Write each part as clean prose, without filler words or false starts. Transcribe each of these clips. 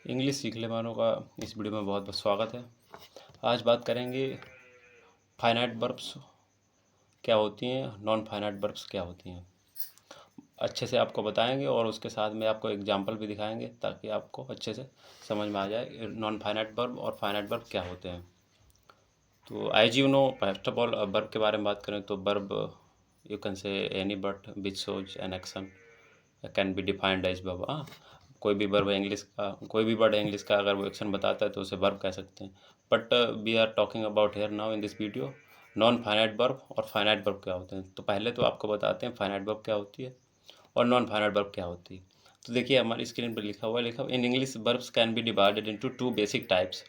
English सीखने वालों का इस वीडियो में बहुत बहुत स्वागत है। आज बात करेंगे फाइनाइट वर्ब्स क्या होती हैं, नॉन फाइनाइट वर्ब्स क्या होती हैं। अच्छे से आपको बताएंगे और उसके साथ में आपको एग्जांपल भी दिखाएंगे ताकि आपको अच्छे से समझ में आ जाए नॉन फाइनाइट वर्ब और फाइनाइट वर्ब क्या होते हैं। तो as you know, first of all verb के बारे में बात करें तो verb you can say any word which shows an action can be defined as verb. कोई भी वर्ब है इंग्लिश का, कोई भी वर्ड है इंग्लिश का, अगर वो एक्शन बताता है तो उसे वर्ब कह सकते हैं। But we are talking about here now in this video non finite verb और फाइनाइट वर्ब क्या होते हैं। तो पहले तो आपको बताते हैं फाइनाइट वर्ब क्या होती है और नॉन फाइनाइट वर्ब क्या होती है। तो देखिए हमारी स्क्रीन पर लिखा हुआ in English verbs can be divided into two basic types.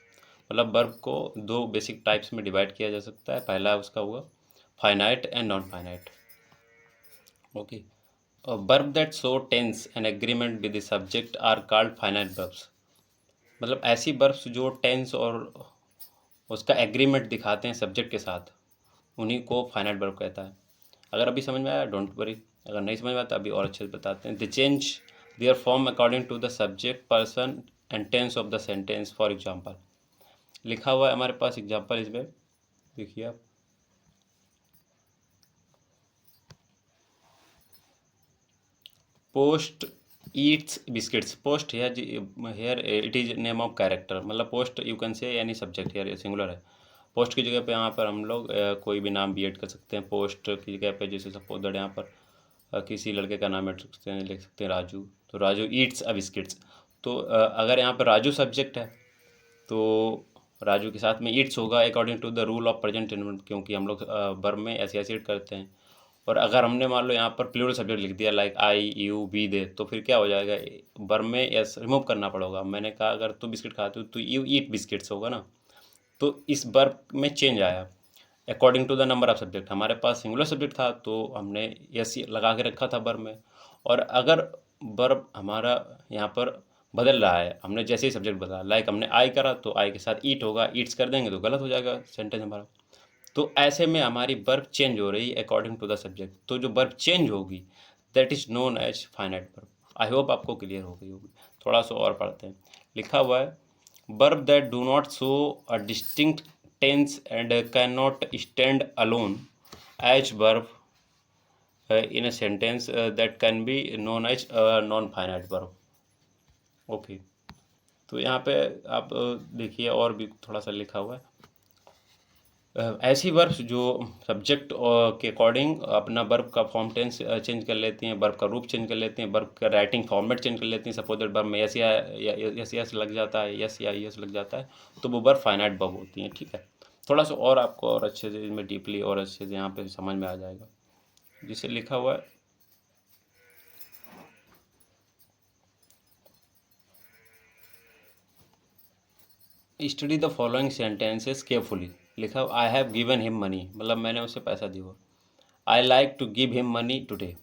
मतलब वर्ब को दो बेसिक टाइप्स में डिवाइड किया जा सकता है। पहला उसका हुआ finite and non finite. Okay, verb that show tense and agreement with the subject are called finite verbs. मतलब ऐसी वर्ब्स जो टेंस और उसका एग्रीमेंट दिखाते हैं सब्जेक्ट के साथ, उन्हीं को फाइनाइट वर्ब कहता है। अगर अभी समझ में आया डोंट वरी, अगर नहीं समझ में आता अभी और अच्छे से बताते हैं। The change their form according to the subject person and tense of the sentence. For example लिखा हुआ है हमारे पास एग्जाम्पल, इसमें देखिए आप। Post eats biscuits. Post here it is name of character. मतलब Post you can say any subject, here singular है। पोस्ट की जगह पे यहाँ पर हम लोग कोई भी नाम भी ऐड कर सकते हैं। पोस्ट की जगह पे जैसे सपोज दैट यहाँ पर किसी लड़के का नाम ऐड सकते हैं, लिख सकते हैं राजू। तो राजू ईट्स अ बिस्किट्स। तो अगर यहाँ पर राजू सब्जेक्ट है तो राजू के साथ में ईट्स होगा according to the rule of present tense, क्योंकि हम लोग वर्ब में ऐसे ऐसे करते हैं। और अगर हमने मान लो यहाँ पर प्लूरल सब्जेक्ट लिख दिया लाइक आई यू वी दे, तो फिर क्या हो जाएगा, वर्ब में एस रिमूव करना पड़ेगा। मैंने कहा अगर तू बिस्किट खाते हो तो यू ईट बिस्किट्स होगा ना। तो इस वर्ब में चेंज आया according to the number of subject. हमारे पास सिंगुलर सब्जेक्ट था तो हमने यस लगा के रखा था वर्ब में। और अगर वर्ब हमारा यहाँ पर बदल रहा है, हमने जैसे ही सब्जेक्ट बदला, लाइक हमने आई करा तो आई के साथ ईट होगा, ईट्स कर देंगे तो गलत हो जाएगा सेंटेंस हमारा। तो ऐसे में हमारी वर्ब चेंज हो रही है अकॉर्डिंग टू द सब्जेक्ट। तो जो वर्ब चेंज होगी that is known as finite verb. I hope आपको क्लियर हो गई होगी। थोड़ा सा और पढ़ते हैं। लिखा हुआ है verb that do not show a distinct tense and can not stand alone as verb in a sentence that can be known as non finite verb. Okay, तो यहाँ पे आप देखिए और भी थोड़ा सा लिखा हुआ है। ऐसी वर्ब्स जो सब्जेक्ट के अकॉर्डिंग अपना वर्ब का फॉर्म टेंस चेंज कर लेती हैं, वर्ब का रूप चेंज कर लेती हैं, वर्ब का राइटिंग फॉर्मेट चेंज कर लेती हैं। सपोज दैट वर्ब में यस या यस यस लग जाता है, यस या यस लग जाता है, तो वो वर्ब फाइनाइट वर्ब होती हैं। ठीक है, थोड़ा सा और आपको और अच्छे से इसमें डीपली और अच्छे से यहाँ पे समझ में आ जाएगा। जिसे लिखा हुआ है study the following sentences carefully. लिखा हुआ I have given him money, मतलब मैंने उसे पैसा दिया। I like to give him money today.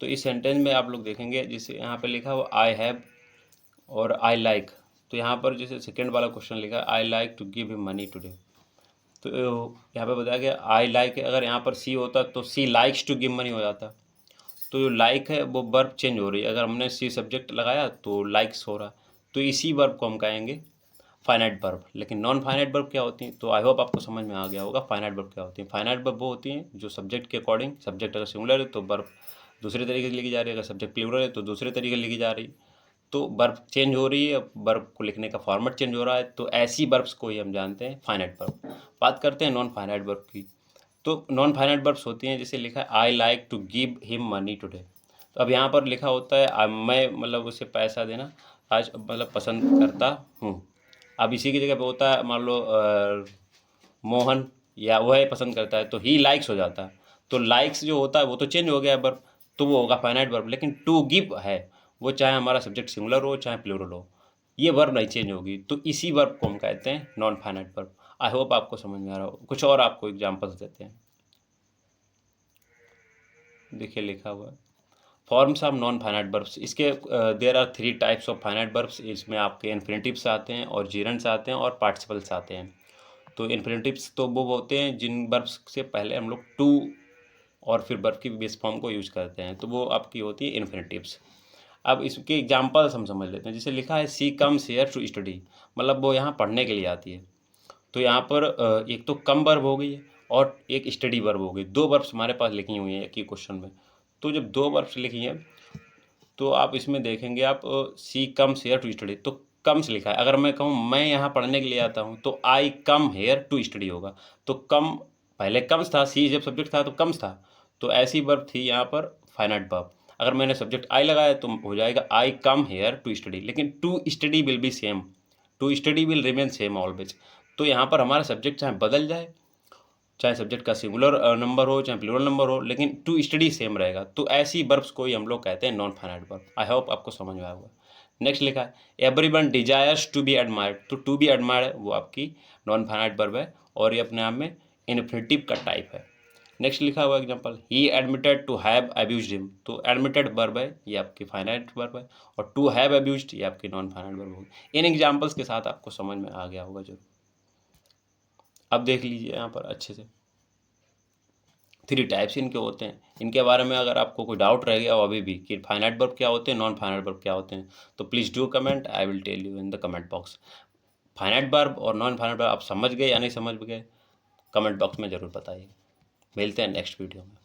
तो इस सेंटेंस में आप लोग देखेंगे जिसे यहाँ पे लिखा हुआ आई हैव और आई लाइक। तो यहाँ पर जैसे सेकेंड वाला क्वेश्चन लिखा I like to give him money today, तो यहाँ पे बताया गया आई लाइक। अगर यहाँ पर सी होता तो सी लाइक्स टू गिव मनी हो जाता। तो जो लाइक है वो वर्ब चेंज हो रही है। अगर हमने सी सब्जेक्ट लगाया तो लाइक्स हो रहा। तो इसी वर्ब को हम कहेंगे फाइनाइट वर्ब। लेकिन नॉन फाइनाइट वर्ब क्या होती हैं, तो आई होप आपको समझ में आ गया होगा फाइनाइट वर्ब क्या होती है। फाइनाइट वर्ब वो होती हैं जो सब्जेक्ट के अकॉर्डिंग, सब्जेक्ट अगर सिंगुलर है तो वर्ब दूसरे तरीके से लिखी जा रही है, अगर सब्जेक्ट प्लूरल है तो दूसरे तरीके से लिखी जा रही। तो वर्ब चेंज हो रही है, वर्ब को लिखने का फॉर्मेट चेंज हो रहा है, तो ऐसी वर्ब्स को ही हम जानते हैं फाइनाइट वर्ब। बात करते हैं नॉन फाइनाइट वर्ब की। तो नॉन फाइनाइट वर्ब्स होती हैं जैसे लिखा है I like to give him money today. तो अब यहाँ पर लिखा होता है मैं मतलब उसे पैसा देना आज मतलब पसंद करता हूँ। अब इसी की जगह पे होता है मान लो मोहन, या वह पसंद करता है तो ही लाइक्स हो जाता है। तो लाइक्स जो होता है वो तो चेंज हो गया है वर्ब, तो वो होगा फाइनाइट वर्ब। लेकिन टू गिव है, वो चाहे हमारा सब्जेक्ट सिंगुलर हो चाहे प्लूरल हो, ये वर्ब नहीं चेंज होगी। तो इसी वर्ब को हम कहते हैं non finite verb. I hope आपको समझ में आ रहा हो। कुछ और आपको एग्जांपल्स देते हैं। देखिए लिखा हुआ है forms of non finite verbs. इसके there are three types of finite verbs. इसमें आपके इन्फिनिटिव्स आते हैं और जीरंड्स आते हैं और पार्टिसिपल्स आते हैं। तो इन्फिनिटिव्स तो वो होते हैं जिन वर्ब्स से पहले हम लोग टू और फिर वर्ब की बेस फॉर्म को यूज करते हैं, तो वो आपकी होती है इन्फिनिटिव्स। अब इसके एग्जाम्पल्स हम समझ लेते हैं। जैसे लिखा है सी कम्स हियर टू स्टडी, मतलब वो यहाँ पढ़ने के लिए आती है। तो यहाँ पर एक तो कम वर्ब हो गई है और एक स्टडी वर्ब हो गई। 2 वर्ब्स हमारे पास लिखी हुई हैं एक ही क्वेश्चन में। तो जब 2 वर्ब्स लिखी हैं तो आप इसमें देखेंगे आप सी कम्स हेयर टू स्टडी, तो कम्स लिखा है। अगर मैं कहूँ मैं यहाँ पढ़ने के लिए आता हूँ तो आई कम हेयर टू स्टडी होगा। तो कम पहले कम्स था, सी जब सब्जेक्ट था तो कम्स था, तो ऐसी वर्ब थी यहाँ पर फाइनाइट वर्ब। अगर मैंने सब्जेक्ट आई लगाया तो हो जाएगा I come here to study, लेकिन to study will be same, to study will remain same always. तो यहाँ पर हमारा सब्जेक्ट चाहे बदल जाए, चाहे सब्जेक्ट का सिंगुलर नंबर हो चाहे प्लूरल नंबर हो, लेकिन टू स्टडी सेम रहेगा। तो ऐसी वर्ब्स को ही हम लोग कहते हैं non finite verb. I hope आपको समझ में आया होगा। नेक्स्ट लिखा है everyone desires to be admired, तो टू बी एडमायर्ड है वो आपकी नॉन फाइनाइट वर्ब है और ये अपने आप में इन्फिनिटिव का टाइप है। नेक्स्ट लिखा हुआ एग्जांपल ही admitted to have abused him, तो एडमिटेड वर्ब है ये आपकी फाइनाइट वर्ब है और टू हैव अब्यूज्ड ये आपकी नॉन फाइनाइट वर्ब होगी। इन एग्जांपल्स के साथ आपको समझ में आ गया होगा जरूर। अब देख लीजिए यहाँ पर अच्छे से 3 टाइप्स इनके होते हैं। इनके बारे में अगर आपको कोई डाउट रह गया हो अभी भी कि फाइनाइट वर्ब क्या होते हैं, नॉन फाइनाइट वर्ब क्या होते हैं, तो please do comment, I will tell you in the comment box. Finite verb और नॉन फाइनाइट वर्ब आप समझ गए या नहीं समझ गए, कमेंट बॉक्स में ज़रूर बताइए। मिलते हैं नेक्स्ट वीडियो में।